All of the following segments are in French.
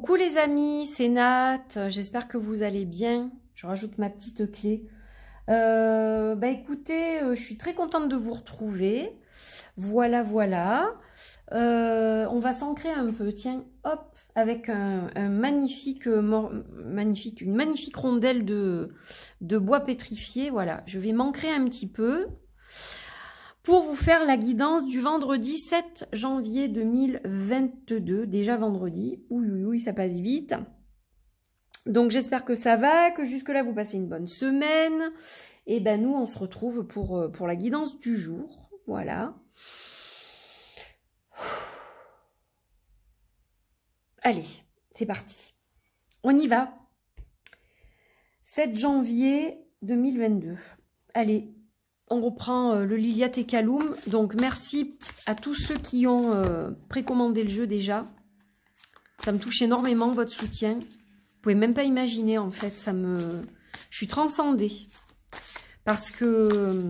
Coucou les amis, c'est Nat, j'espère que vous allez bien. Je rajoute ma petite clé. Écoutez, je suis très contente de vous retrouver. Voilà, voilà. On va s'ancrer un peu, tiens, hop, avec une magnifique rondelle de bois pétrifié. Voilà, je vais m'ancrer un petit peu pour vous faire la guidance du vendredi 7 janvier 2022. Déjà vendredi, oui, ça passe vite. Donc j'espère que ça va, que jusque-là vous passez une bonne semaine. Et ben nous, on se retrouve pour la guidance du jour. Voilà. Allez, c'est parti. On y va. 7 janvier 2022. Allez, on reprend le Lilia Tekaloum. Donc merci à tous ceux qui ont précommandé le jeu déjà. Ça me touche énormément votre soutien. Vous pouvez même pas imaginer en fait, je suis transcendée. Parce que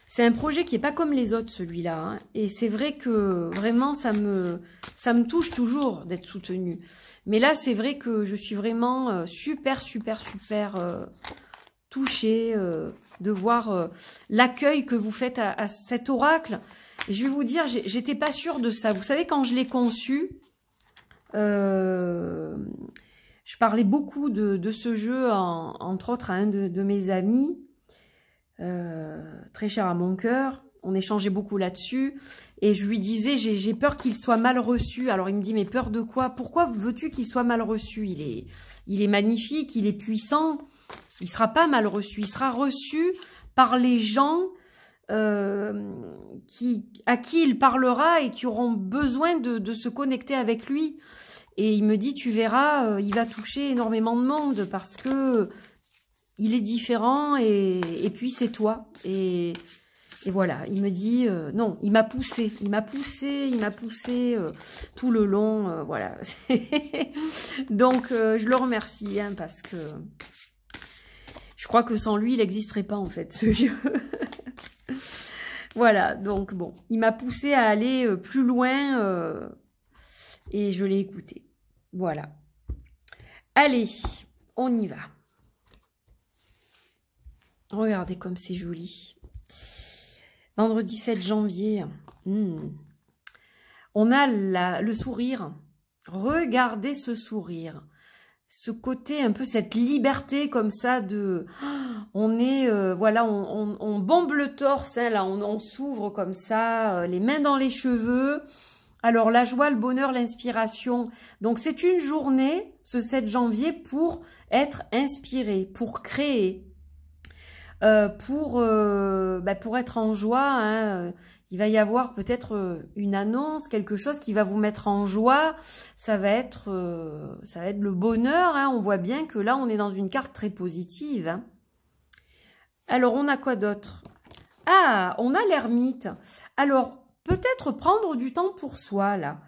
c'est un projet qui est pas comme les autres celui-là. Hein. Et c'est vrai que vraiment ça me touche toujours d'être soutenue. Mais là c'est vrai que je suis vraiment super touchée de voir l'accueil que vous faites à cet oracle. Et je vais vous dire, j'étais pas sûre de ça. Vous savez, quand je l'ai conçu, je parlais beaucoup de ce jeu, entre autres à un de mes amis, très cher à mon cœur. On échangeait beaucoup là-dessus. Et je lui disais, j'ai peur qu'il soit mal reçu. Alors il me dit, mais peur de quoi? Pourquoi veux-tu qu'il soit mal reçu? Il est magnifique, il est puissant. Il ne sera pas mal reçu. Il sera reçu par les gens à qui il parlera et qui auront besoin de se connecter avec lui. Et il me dit, tu verras, il va toucher énormément de monde parce que il est différent et puis c'est toi. Et voilà, il me dit, non, il m'a poussé tout le long, voilà. Donc, je le remercie, hein, parce que je crois que sans lui, il n'existerait pas, en fait, ce jeu. Voilà, donc bon, il m'a poussé à aller plus loin et je l'ai écouté. Voilà. Allez, on y va. Regardez comme c'est joli. Vendredi 7 janvier. On a le sourire. Regardez ce sourire. Ce côté un peu, cette liberté comme ça de... On est, voilà, on bombe le torse, hein, là, on s'ouvre comme ça, les mains dans les cheveux. Alors, la joie, le bonheur, l'inspiration. Donc, c'est une journée, ce 7 janvier, pour être inspiré, pour créer. Pour être en joie, hein, il va y avoir peut-être une annonce, quelque chose qui va vous mettre en joie. Ça va être le bonheur. Hein. On voit bien que là, on est dans une carte très positive. Hein. Alors, on a quoi d'autre? Ah, on a l'ermite. Alors, peut-être prendre du temps pour soi, là.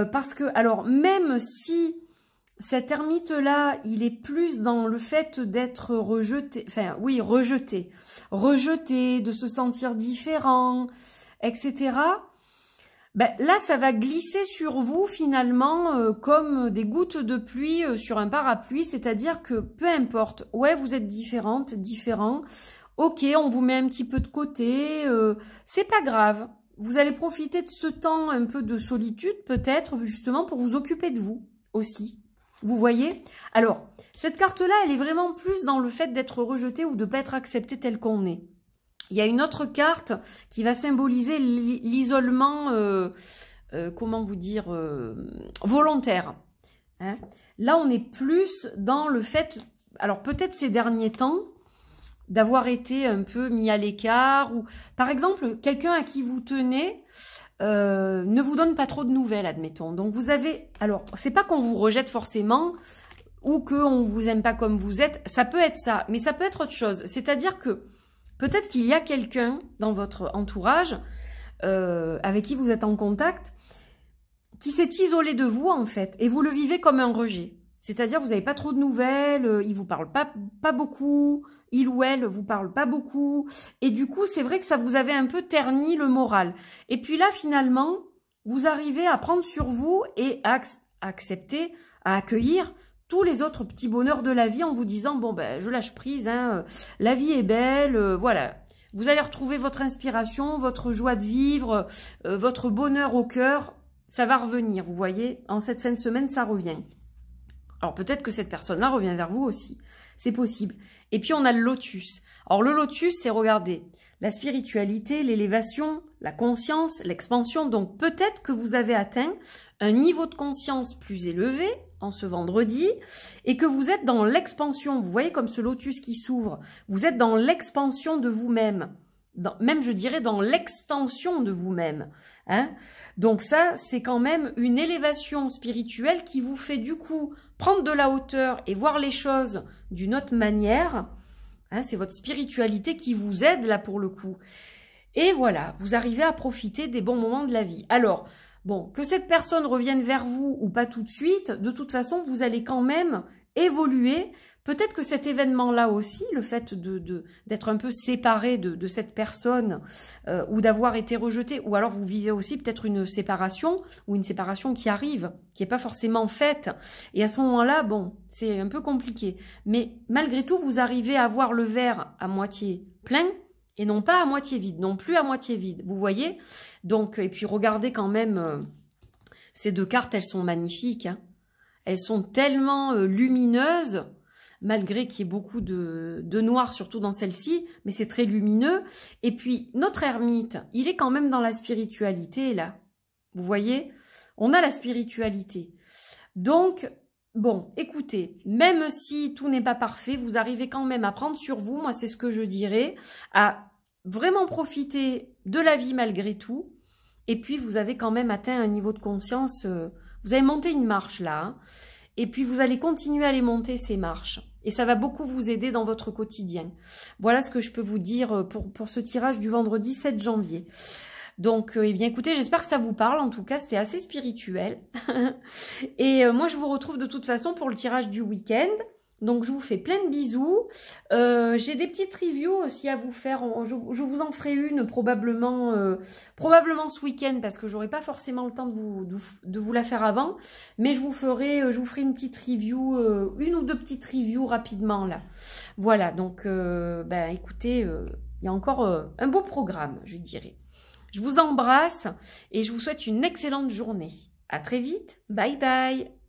Parce que, alors, même si... Cet ermite-là, il est plus dans le fait d'être rejeté, enfin oui, rejeté, de se sentir différent, etc. Ben, là, ça va glisser sur vous finalement comme des gouttes de pluie sur un parapluie, c'est-à-dire que peu importe, ouais, vous êtes différente, différent, ok, on vous met un petit peu de côté, c'est pas grave. Vous allez profiter de ce temps un peu de solitude peut-être justement pour vous occuper de vous aussi. Vous voyez? Alors, cette carte-là, elle est vraiment plus dans le fait d'être rejeté ou de ne pas être accepté tel qu'on est. Il y a une autre carte qui va symboliser l'isolement, comment vous dire, volontaire. Hein? Là, on est plus dans le fait, alors peut-être ces derniers temps, d'avoir été un peu mis à l'écart. Ou par exemple, quelqu'un à qui vous tenez... ne vous donne pas trop de nouvelles, admettons. Donc vous avez... Alors, c'est pas qu'on vous rejette forcément ou qu'on vous aime pas comme vous êtes. Ça peut être ça, mais ça peut être autre chose. C'est-à-dire que peut-être qu'il y a quelqu'un dans votre entourage avec qui vous êtes en contact qui s'est isolé de vous, en fait. Et vous le vivez comme un rejet. C'est-à-dire vous n'avez pas trop de nouvelles, il vous parle pas beaucoup, il ou elle vous parle pas beaucoup. Et du coup, c'est vrai que ça vous avait un peu terni le moral. Et puis là, finalement, vous arrivez à prendre sur vous et à à accepter, à accueillir tous les autres petits bonheurs de la vie en vous disant, bon, ben, je lâche prise, hein, la vie est belle, voilà. Vous allez retrouver votre inspiration, votre joie de vivre, votre bonheur au cœur. Ça va revenir, vous voyez. En cette fin de semaine, ça revient. Alors peut-être que cette personne-là revient vers vous aussi. C'est possible. Et puis on a le lotus. Alors le lotus, c'est, regardez, la spiritualité, l'élévation, la conscience, l'expansion. Donc peut-être que vous avez atteint un niveau de conscience plus élevé en ce vendredi et que vous êtes dans l'expansion. Vous voyez comme ce lotus qui s'ouvre. Vous êtes dans l'expansion de vous-même. Même, je dirais, dans l'extension de vous-même. Hein? Donc ça, c'est quand même une élévation spirituelle qui vous fait du coup prendre de la hauteur et voir les choses d'une autre manière. Hein, c'est votre spiritualité qui vous aide là pour le coup. Et voilà, vous arrivez à profiter des bons moments de la vie. Alors, bon, que cette personne revienne vers vous ou pas tout de suite, de toute façon, vous allez quand même évoluer. Peut-être que cet événement-là aussi, le fait d'être un peu séparé de cette personne ou d'avoir été rejeté, ou alors vous vivez aussi peut-être une séparation ou une séparation qui arrive, qui n'est pas forcément faite. Et à ce moment-là, bon, c'est un peu compliqué. Mais malgré tout, vous arrivez à voir le verre à moitié plein et non pas à moitié vide, non plus à moitié vide. Vous voyez? Donc, et puis regardez quand même, ces deux cartes, elles sont magnifiques. Hein. Elles sont tellement lumineuses, malgré qu'il y ait beaucoup de noir, surtout dans celle-ci, mais c'est très lumineux. Et puis, notre ermite, il est quand même dans la spiritualité, là. Vous voyez? On a la spiritualité. Donc, bon, écoutez, même si tout n'est pas parfait, vous arrivez quand même à prendre sur vous, moi c'est ce que je dirais, à vraiment profiter de la vie malgré tout. Et puis, vous avez quand même atteint un niveau de conscience, vous avez monté une marche, là, hein. Et puis, vous allez continuer à les monter, ces marches. Et ça va beaucoup vous aider dans votre quotidien. Voilà ce que je peux vous dire pour ce tirage du vendredi 7 janvier. Donc, eh bien, écoutez, j'espère que ça vous parle. En tout cas, c'était assez spirituel. Et moi, je vous retrouve de toute façon pour le tirage du week-end. Donc, je vous fais plein de bisous. J'ai des petites reviews aussi à vous faire. Je vous en ferai une probablement ce week-end parce que j'aurai pas forcément le temps de vous la faire avant. Mais je vous ferai une petite review, une ou deux petites reviews rapidement là. Voilà, donc ben, écoutez, il y a encore un beau programme, je dirais. Je vous embrasse et je vous souhaite une excellente journée. À très vite. Bye bye.